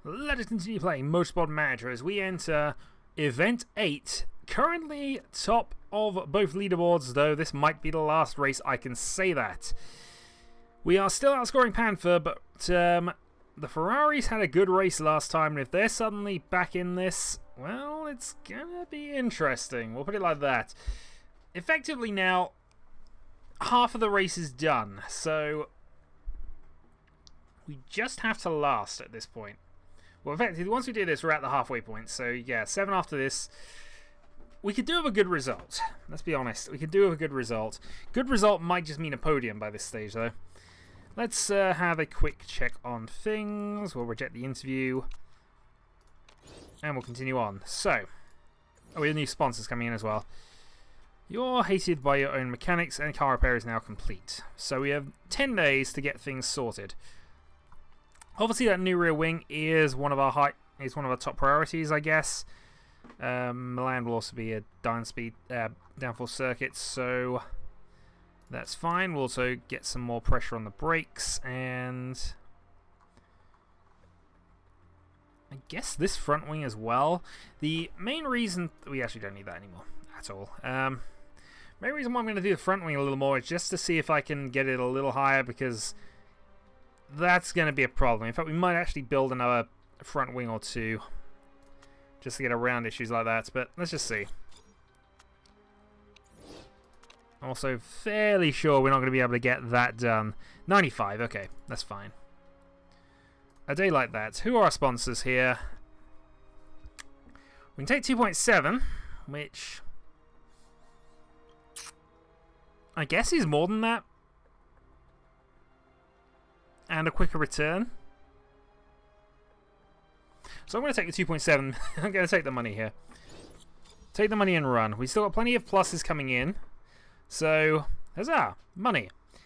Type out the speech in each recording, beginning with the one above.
Let us continue playing Motorsport Manager as we enter Event 8. Currently top of both leaderboards, though this might be the last race, I can say that. We are still outscoring Panther, but the Ferraris had a good race last time, and if they're suddenly back in this, well, it's gonna be interesting. We'll put it like that. Effectively now, half of the race is done, so we just have to last at this point. Well, effectively, once we do this, we're at the halfway point. So, yeah, 7 after this. We could do have a good result. Let's be honest. We could do have a good result. Good result might just mean a podium by this stage, though. Let's have a quick check on things. We'll reject the interview. And we'll continue on. So, we have new sponsors coming in as well. You're hated by your own mechanics, and car repair is now complete. So, we have 10 days to get things sorted. Obviously, that new rear wing is one of our top priorities, I guess. Milan will also be a downforce circuit, so that's fine. We'll also get some more pressure on the brakes, and I guess this front wing as well. The main reason we actually don't need that anymore at all. Main reason why I'm going to do the front wing a little more is just to see if I can get it a little higher, because that's going to be a problem. In fact, we might actually build another front wing or two just to get around issues like that, but let's just see. I'm also fairly sure we're not going to be able to get that done. 95, okay, that's fine. A day like that. Who are our sponsors here? We can take 2.7, which I guess is more than that. And a quicker return. So I'm going to take the 2.7. I'm going to take the money here. Take the money and run. We've still got plenty of pluses coming in. So, huzzah! Money. I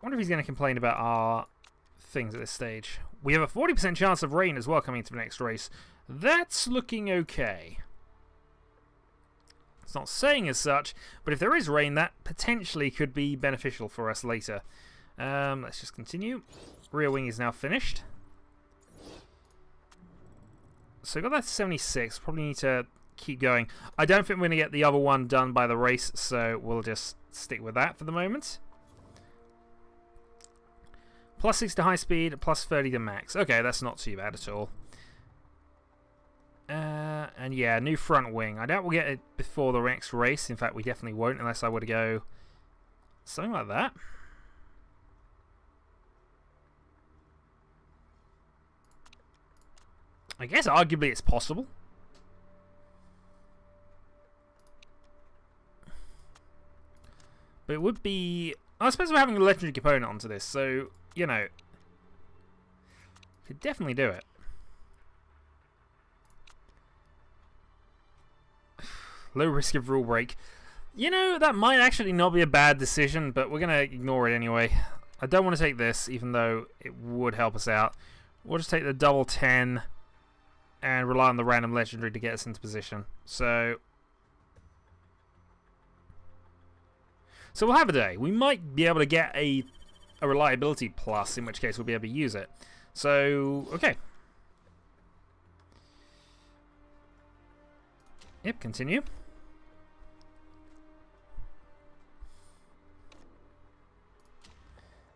wonder if he's going to complain about our things at this stage. We have a 40% chance of rain as well coming into the next race. That's looking okay. It's not saying as such, but if there is rain, that potentially could be beneficial for us later. Let's just continue. Rear wing is now finished. So we got that to 76. Probably need to keep going. I don't think we're going to get the other one done by the race, so we'll just stick with that for the moment. Plus 6 to high speed, plus 30 to max. Okay, that's not too bad at all. And yeah, new front wing. I doubt we'll get it before the next race. In fact, we definitely won't unless I were to go something like that. I guess arguably it's possible. But it would be... I suppose we're having a legendary component onto this, so, you know, could definitely do it. Low risk of rule break. You know, that might actually not be a bad decision, but we're going to ignore it anyway. I don't want to take this, even though it would help us out. We'll just take the double 10... and rely on the random legendary to get us into position. So we'll have a day. We might be able to get a reliability plus, in which case we'll be able to use it. So, okay. Yep, continue.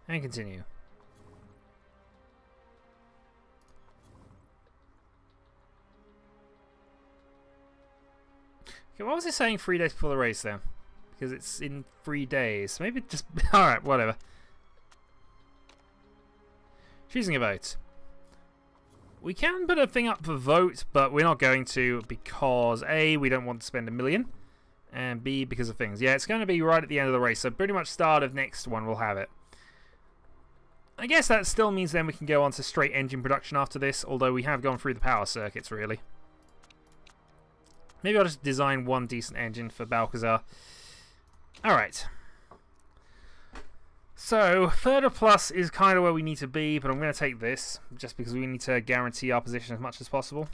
And continue. Okay, what was it saying 3 days before the race then? Because it's in 3 days. Maybe just... Alright, whatever. Choosing a vote. We can put a thing up for vote, but we're not going to because A, we don't want to spend $1 million, and B, because of things. Yeah, it's going to be right at the end of the race, so pretty much start of next one we'll have it. I guess that still means then we can go on to straight engine production after this, although we have gone through the power circuits, really. Maybe I'll just design one decent engine for Balcazar. Alright. So, third plus is kind of where we need to be, but I'm going to take this, just because we need to guarantee our position as much as possible.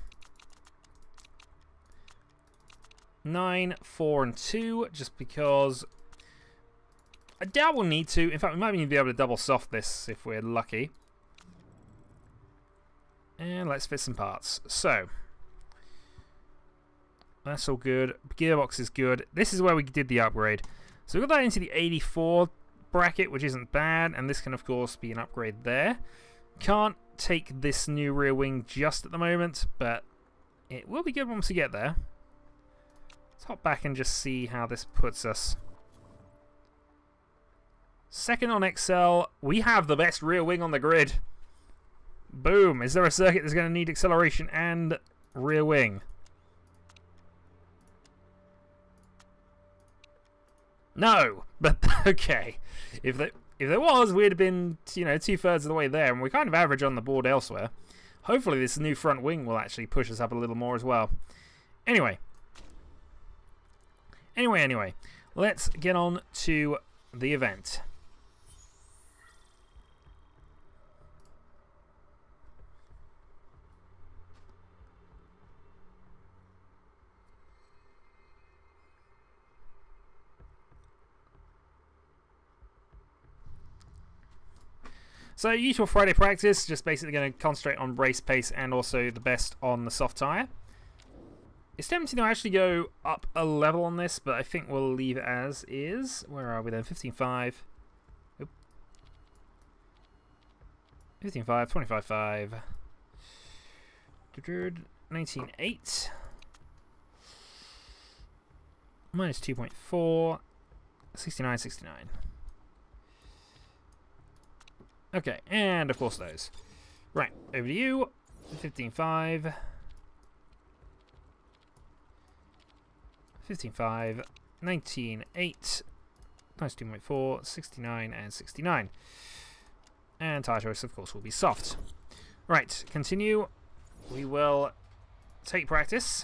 9, 4, and 2, just because I doubt we'll need to. In fact, we might even be able to double soft this if we're lucky. And let's fit some parts. So, that's all good. Gearbox is good. This is where we did the upgrade. So we got that into the 84 bracket, which isn't bad. And this can, of course, be an upgrade there. Can't take this new rear wing just at the moment, but it will be good once we get there. Let's hop back and just see how this puts us. Second on XL, we have the best rear wing on the grid. Boom. Is there a circuit that's going to need acceleration and rear wing? No, but okay. If there was, we'd have been, you know, 2/3 of the way there, and we're kind of average on the board elsewhere. Hopefully this new front wing will actually push us up a little more as well. Anyway, let's get on to the event. So usual Friday practice, just basically going to concentrate on race pace and also the best on the soft tyre. It's tempting to actually go up a level on this, but I think we'll leave it as is. Where are we then? 15.5. 15.5, 25.5. 19.8. Minus 2.4. 69.69. Okay, and of course those. Right, over to you. 15.5. 15.5. 19.8. Minus 2.4. 69 and 69. And tyre choice, of course, will be soft. Right, continue. We will take practice.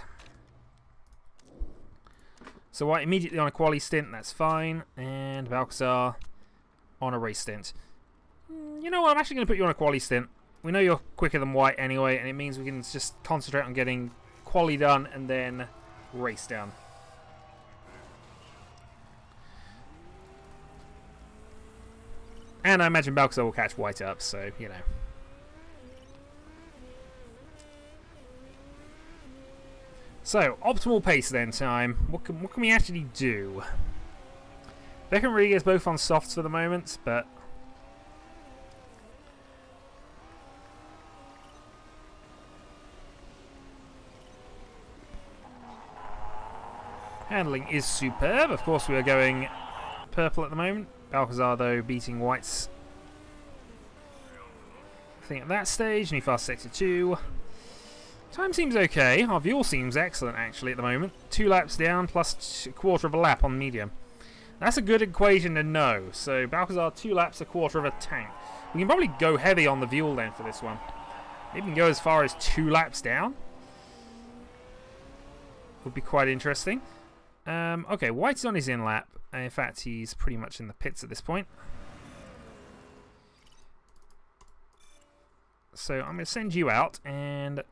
So White immediately on a quali stint, that's fine. And Balcazar on a race stint. You know what, I'm actually going to put you on a quali stint. We know you're quicker than White anyway, and it means we can just concentrate on getting quali done and then race done. And I imagine Balcazar will catch White up, so, you know. So, optimal pace then time. What can we actually do? Beck and Rodriguez both on softs for the moment, but... handling is superb. Of course, we are going purple at the moment. Balcazar, though, beating White's thing at that stage. New fast sector 2. Time seems okay. Our fuel seems excellent, actually, at the moment. 2 laps down, plus a quarter of a lap on medium. That's a good equation to know. So, Balcazar, 2 laps, a quarter of a tank. We can probably go heavy on the fuel then for this one. Maybe we can go as far as 2 laps down. Would be quite interesting. Okay, White's on his in lap. In fact, he's pretty much in the pits at this point. So I'm going to send you out and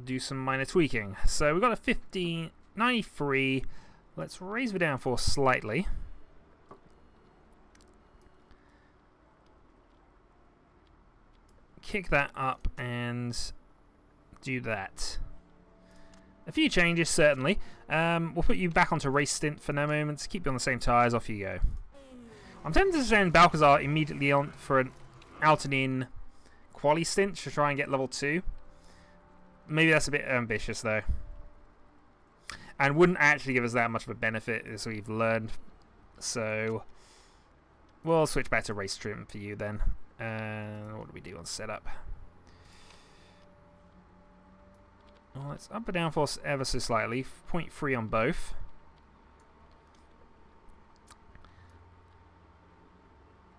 do some minor tweaking. So we've got a 1593. Let's raise the downforce slightly. Kick that up and do that. A few changes, certainly. We'll put you back onto race stint for no moments. Keep you on the same tyres. Off you go. I'm tempted to send Balcazar immediately on for an out and in quali stint to try and get level 2. Maybe that's a bit ambitious, though. And wouldn't actually give us that much of a benefit, as we've learned. So, we'll switch back to race trim for you then. What do we do on setup? Well, let's up and down force ever so slightly. 0.3 on both.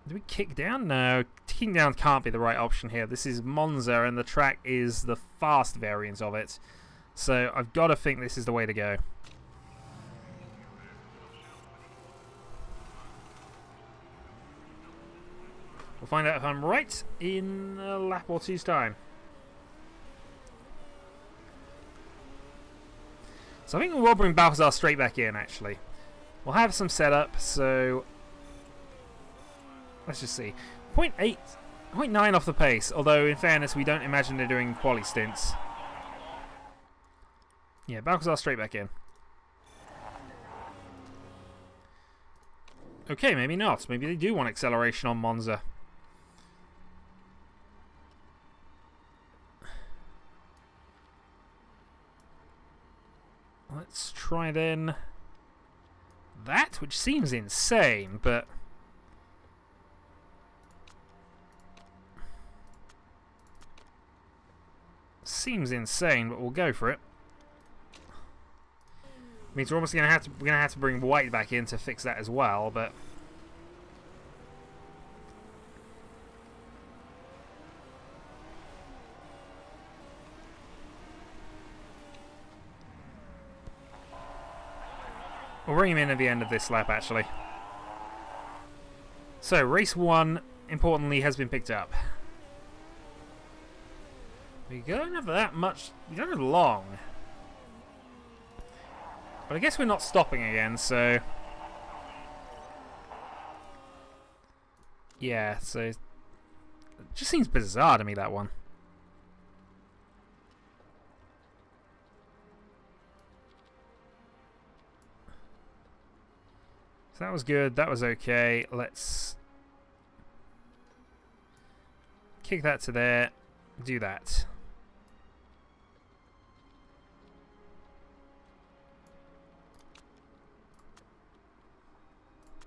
Do we kick down? No, kicking down can't be the right option here. This is Monza, and the track is the fast variant of it. So I've got to think this is the way to go. We'll find out if I'm right in a lap or two's time. So I think we'll bring Balcazar straight back in, actually. We'll have some setup, so... let's just see. 0.8... 0.9 off the pace, although in fairness we don't imagine they're doing quali stints. Yeah, Balcazar straight back in. Okay, maybe not. Maybe they do want acceleration on Monza. Let's try then that, which seems insane, but we'll go for it. Means we're almost gonna have to bring White back in to fix that as well, but we'll bring him in at the end of this lap, actually. So, race 1, importantly, has been picked up. We don't have that much. We don't have long. But I guess we're not stopping again, so yeah, so it just seems bizarre to me, that one. So that was good, that was okay. Let's kick that to there, do that.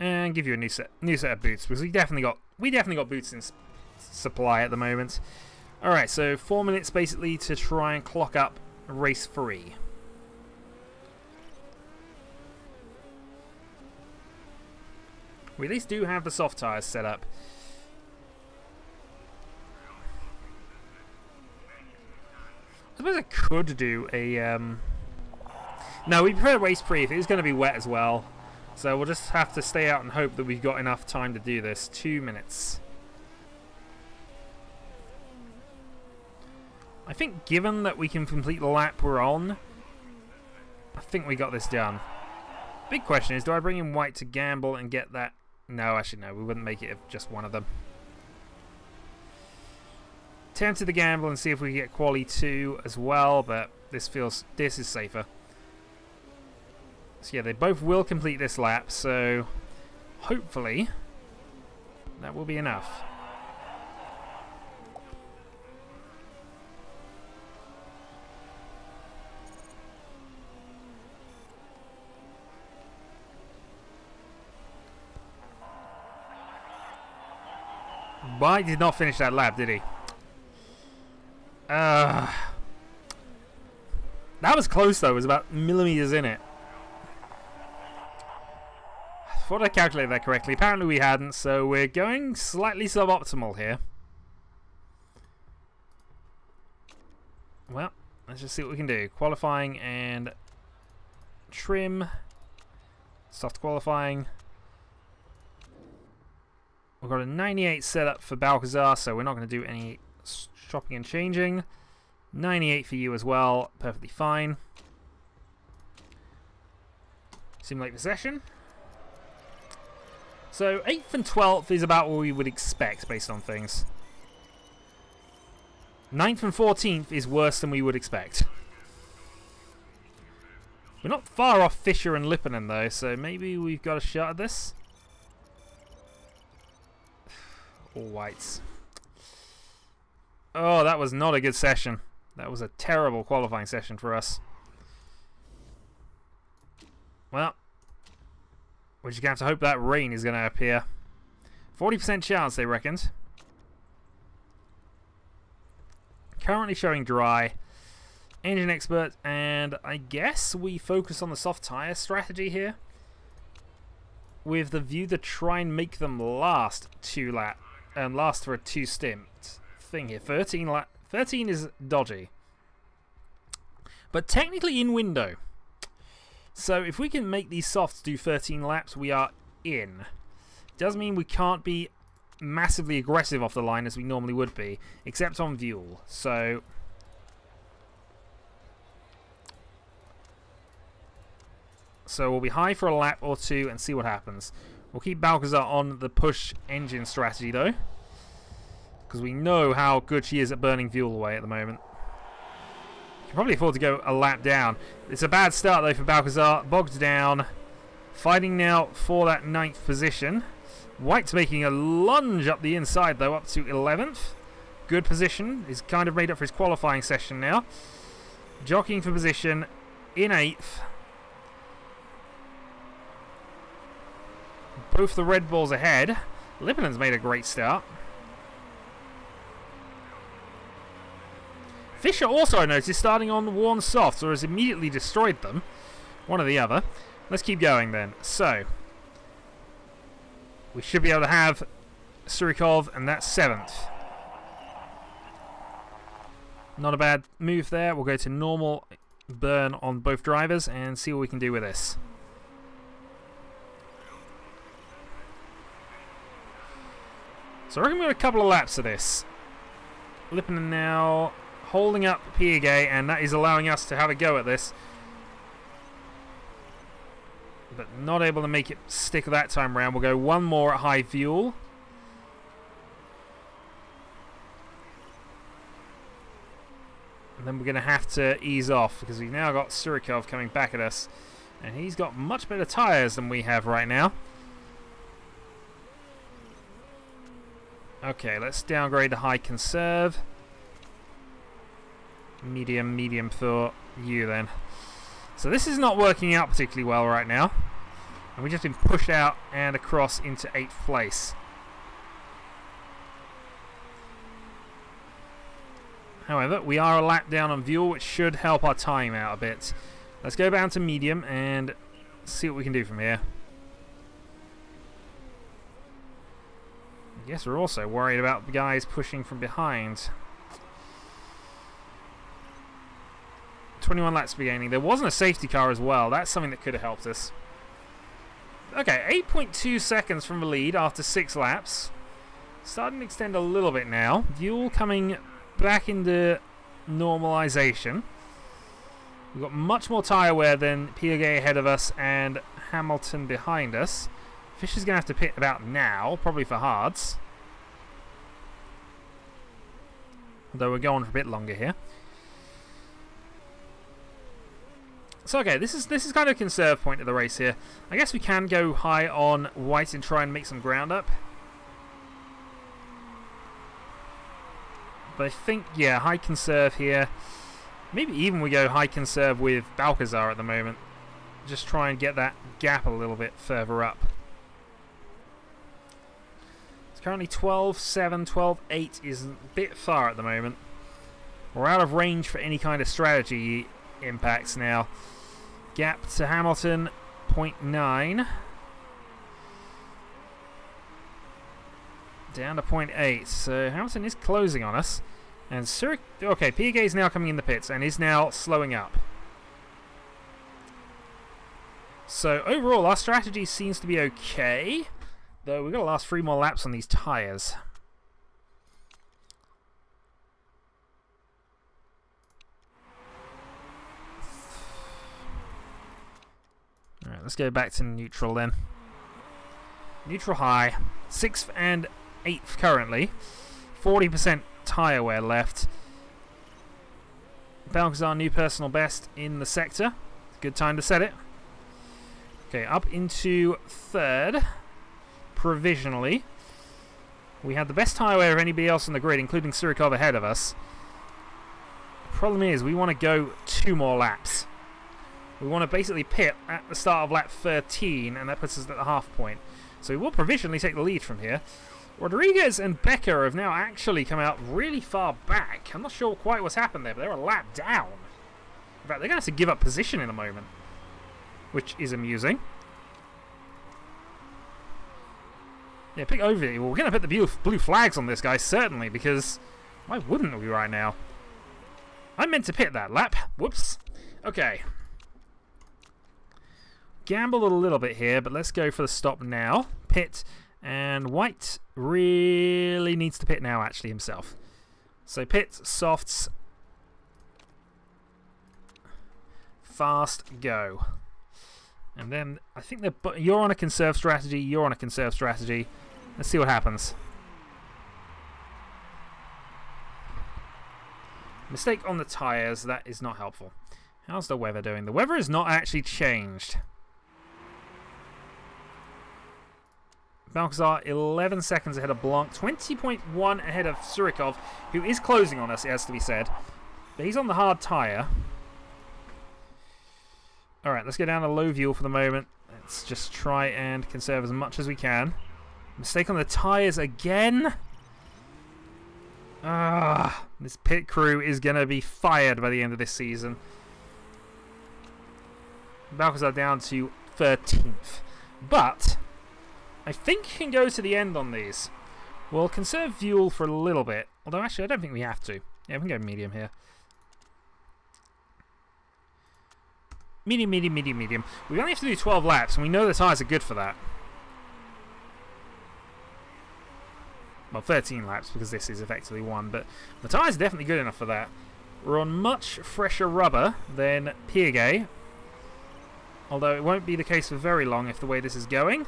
And give you a new set of boots, because we definitely got boots in supply at the moment. All right, so 4 minutes basically to try and clock up race 3. We at least do have the soft tyres set up. I suppose I could do a no, we prefer race 3 if it is going to be wet as well. So we'll just have to stay out and hope that we've got enough time to do this. 2 minutes. I think given that we can complete the lap we're on, I think we got this done. Big question is, do I bring in White to gamble and get that? No, actually no, we wouldn't make it if just one of them. Tempted to gamble and see if we can get quali 2 as well, but this is safer. So yeah, they both will complete this lap, so hopefully that will be enough. White did not finish that lap, did he? That was close though, it was about millimeters in it. I thought I calculated that correctly. Apparently we hadn't, so we're going slightly suboptimal here. Well, let's just see what we can do. Qualifying and trim. Soft qualifying. We've got a 98 set up for Balcazar, so we're not going to do any shopping and changing. 98 for you as well, perfectly fine. Simulate possession. So 8th and 12th is about what we would expect based on things. 9th and 14th is worse than we would expect. We're not far off Fisher and Lipponen though, so maybe we've got a shot at this. All whites. Oh, that was not a good session. That was a terrible qualifying session for us. Well, we're just going to have to hope that rain is going to appear. 40% chance, they reckoned. Currently showing dry. Engine expert, and I guess we focus on the soft tyre strategy here, with the view to try and make them last last for a 2 stint thing here. 13 is dodgy, but technically in window. So if we can make these softs do 13 laps, we are in. Doesn't mean we can't be massively aggressive off the line as we normally would be, except on fuel. So we'll be high for a lap or 2 and see what happens. We'll keep Balcazar on the push engine strategy though. because we know how good she is at burning fuel away at the moment. Can probably afford to go a lap down. It's a bad start though for Balcazar. Bogged down. Fighting now for that 9th position. White's making a lunge up the inside though, up to 11th. Good position. He's kind of made up for his qualifying session now. Jockeying for position in 8th. Both the Red Bulls ahead. Lippinen's made a great start. Fisher also, I noticed, starting on worn softs, or has immediately destroyed them. One or the other. Let's keep going then. So, we should be able to have Surikov, and that's 7th. Not a bad move there. We'll go to normal burn on both drivers and see what we can do with this. So I reckon we've got a couple of laps of this. Lippinen now holding up Piaget, and that is allowing us to have a go at this. But not able to make it stick that time around. We'll go one more at high fuel. And then we're going to have to ease off because we've now got Surikov coming back at us. And he's got much better tyres than we have right now. Okay, let's downgrade to high conserve. Medium for you then. So this is not working out particularly well right now. And we've just been pushed out and across into 8th place. However, we are a lap down on fuel, which should help our time out a bit. Let's go down to medium and see what we can do from here. I guess we're also worried about the guys pushing from behind. 21 laps beginning. There wasn't a safety car as well. That's something that could have helped us. Okay, 8.2 seconds from the lead after 6 laps. Starting to extend a little bit now. Fuel coming back into normalization. We've got much more tyre wear than Piaget ahead of us and Hamilton behind us. Fisher's going to have to pit about now, probably for hards. Although we're going for a bit longer here. So okay, this is kind of a conserve point of the race here. I guess we can go high on White and try and make some ground up. But I think, yeah, high conserve here. Maybe even we go high conserve with Balcazar at the moment. Just try and get that gap a little bit further up. It's currently 12.7, 12.8 is a bit far at the moment. We're out of range for any kind of strategy impacts now. Gap to Hamilton, 0.9. Down to 0.8. So Hamilton is closing on us. And okay, Piaget is now coming in the pits and is now slowing up. So overall, our strategy seems to be okay. Though we've got to last 3 more laps on these tyres. Alright, let's go back to neutral then. Neutral high. 6th and 8th currently. 40% tyre wear left. Balcazar new personal best in the sector. Good time to set it. Okay, up into 3rd. Provisionally. We had the best tyre wear of anybody else on the grid, including Surikov ahead of us. The problem is we want to go 2 more laps. We want to basically pit at the start of lap 13, and that puts us at the half point. So we will provisionally take the lead from here. Rodriguez and Becker have now actually come out really far back. I'm not sure quite what's happened there, but they're a lap down. In fact, they're going to have to give up position in a moment, which is amusing. Yeah, pick over here. Well, we're going to put the blue flags on this guy, certainly, because why wouldn't we right now? I meant to pit that lap. Whoops. Okay. Gambled a little bit here, but let's go for the stop now. Pit, and White really needs to pit now, actually, himself. So pit, softs, fast, go. And then I think you're on a conserve strategy, you're on a conserve strategy. Let's see what happens. Mistake on the tyres, that is not helpful. How's the weather doing? The weather has not actually changed. Balcazar 11 seconds ahead of Blanc, 20.1 ahead of Surikov, who is closing on us, it has to be said. But he's on the hard tyre. Alright, let's go down to low fuel for the moment. Let's just try and conserve as much as we can. Mistake on the tyres again. This pit crew is going to be fired by the end of this season. Balcazar down to 13th. But I think he can go to the end on these. We'll conserve fuel for a little bit. Although, actually, I don't think we have to. Yeah, we can go medium here. Medium, medium, medium, medium. We only have to do 12 laps, and we know the tyres are good for that. Well, 13 laps, because this is effectively one, but the tyres are definitely good enough for that. We're on much fresher rubber than Piaget, although it won't be the case for very long if the way this is going.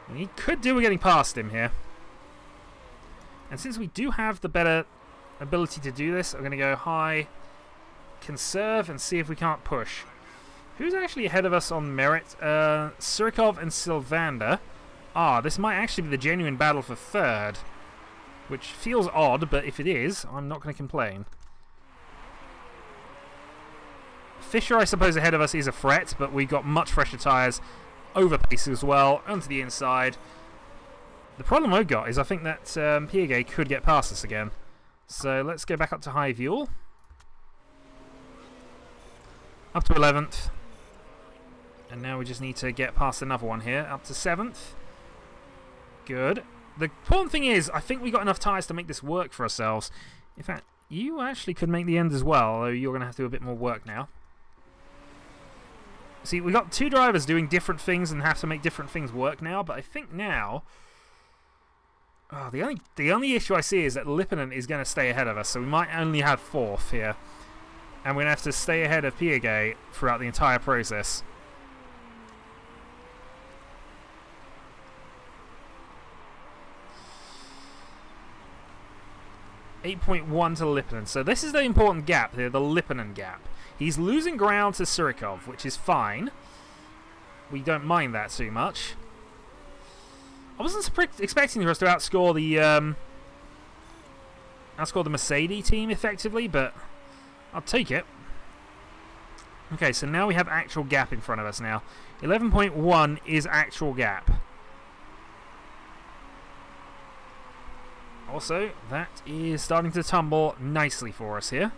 And he could do with getting past him here. And since we do have the better ability to do this, I'm going to go high, conserve, and see if we can't push. Who's actually ahead of us on merit? Surikov and Sylvander. This might actually be the genuine battle for third, which feels odd, but if it is, I'm not going to complain. Fisher, I suppose, ahead of us is a threat, but we got much fresher tyres, over pace as well, onto the inside. The problem I've got is I think that Piaget could get past us again. So let's go back up to high fuel. Up to 11th. And now we just need to get past another one here, up to 7th. Good. The important thing is, I think we got enough tyres to make this work for ourselves. In fact, you actually could make the end as well, although you're going to have to do a bit more work now. See, we got two drivers doing different things and have to make different things work now, but I think now... the only issue I see is that Lippinen is going to stay ahead of us, so we might only have 4th here. And we're going to have to stay ahead of Piaget throughout the entire process. 8.1 to Lippinen. So this is the important gap here, the Lippinen gap. He's losing ground to Surikov, which is fine. We don't mind that too much. I wasn't expecting us to outscore the Mercedes team effectively, but I'll take it. Okay, so now we have actual gap in front of us now. 11.1 is actual gap. Also, that is starting to tumble nicely for us here.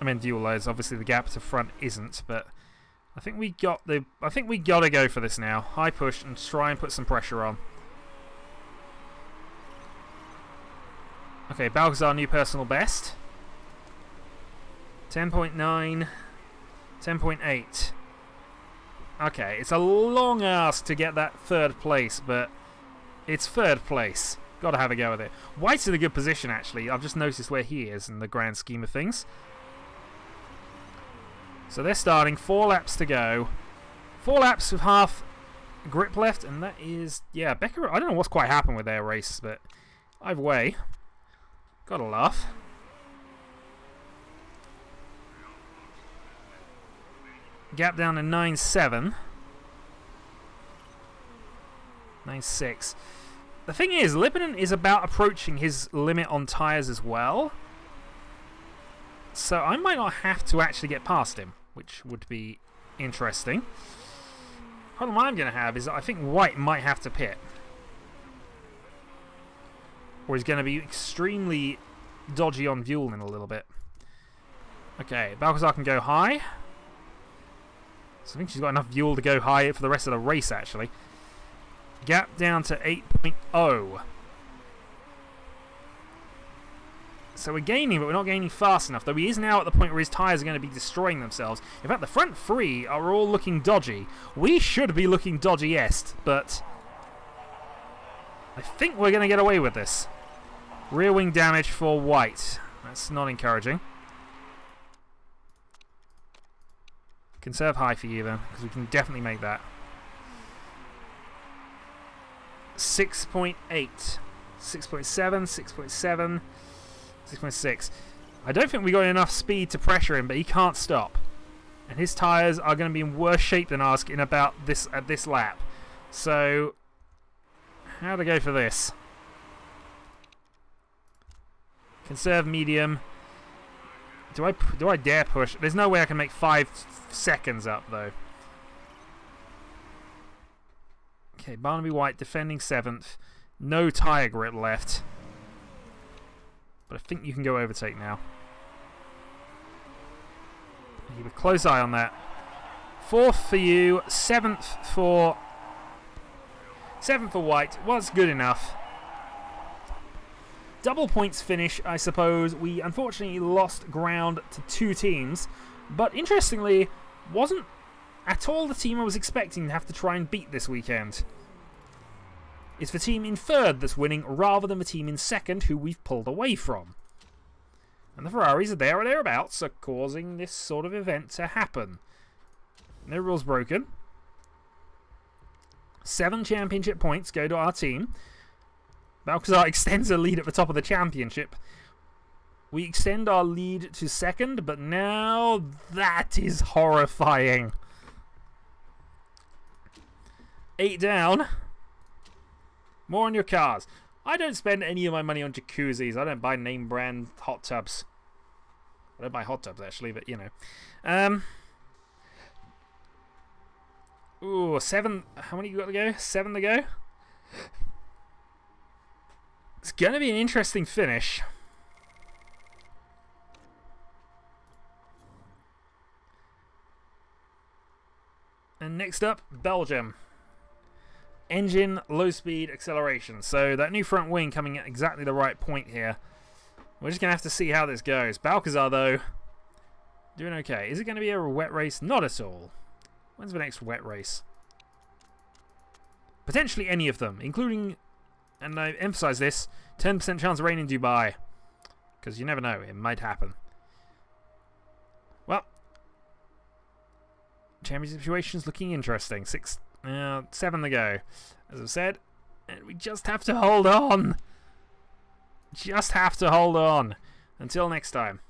I mean, dual loads. Obviously, the gap to front isn't, but I think we gotta go for this now. High push and try and put some pressure on. Okay, Balcazar new personal best. 10.9, 10.8. Okay, it's a long ask to get that third place, but it's third place. Got to have a go with it. White's in a good position, actually. I've just noticed where he is in the grand scheme of things. So they're starting. 4 laps to go. 4 laps with half grip left, and that is... Yeah, Becker... I don't know what's quite happened with their race, but either way, gotta laugh. Gap down to 9.7. 9.6. The thing is, Lippinen is about approaching his limit on tyres as well. So I might not have to actually get past him, which would be interesting. The problem I'm going to have is that I think White might have to pit. Or he's going to be extremely dodgy on fuel in a little bit. Okay, Balcazar can go high. So I think she's got enough fuel to go high for the rest of the race, actually. Gap down to 8.0. So we're gaining, but we're not gaining fast enough. Though he is now at the point where his tyres are going to be destroying themselves. In fact, the front 3 are all looking dodgy. We should be looking dodgy-est, but I think we're going to get away with this. Rear wing damage for White. That's not encouraging. Conserve high for you then, because we can definitely make that. 6.8. 6.7, 6.7, 6.6. I don't think we got enough speed to pressure him, but he can't stop. And his tyres are going to be in worse shape than ours in about this at this lap. So, how to go for this? Conserve medium. Do I dare push? There's no way I can make 5 seconds up though. Okay, Barnaby White defending 7th. No tyre grip left. But I think you can go overtake now. Keep a close eye on that. 4th for you, 7th for White was good enough. Double points finish, I suppose. We unfortunately lost ground to 2 teams, but interestingly, wasn't at all the team I was expecting to have to try and beat this weekend. It's the team in 3rd that's winning rather than the team in 2nd who we've pulled away from. And the Ferraris are there or thereabouts are causing this sort of event to happen. No rules broken. 7 championship points go to our team. Balcazar extends a lead at the top of the championship. We extend our lead to 2nd, but now that is horrifying. 8 down. More on your cars. I don't spend any of my money on jacuzzis. I don't buy name brand hot tubs. I don't buy hot tubs actually, but you know. Ooh, 7. How many you got to go? 7 to go. It's going to be an interesting finish. And next up, Belgium. Engine, low speed, acceleration. So that new front wing coming at exactly the right point here. We're just going to have to see how this goes. Balcazar, though, doing okay. Is it going to be a wet race? Not at all. When's the next wet race? Potentially any of them, including... And I emphasize this, 10% chance of rain in Dubai. Because you never know, it might happen. Well, championship situation's looking interesting. 7 to go, as I've said. And we just have to hold on. Just have to hold on. Until next time.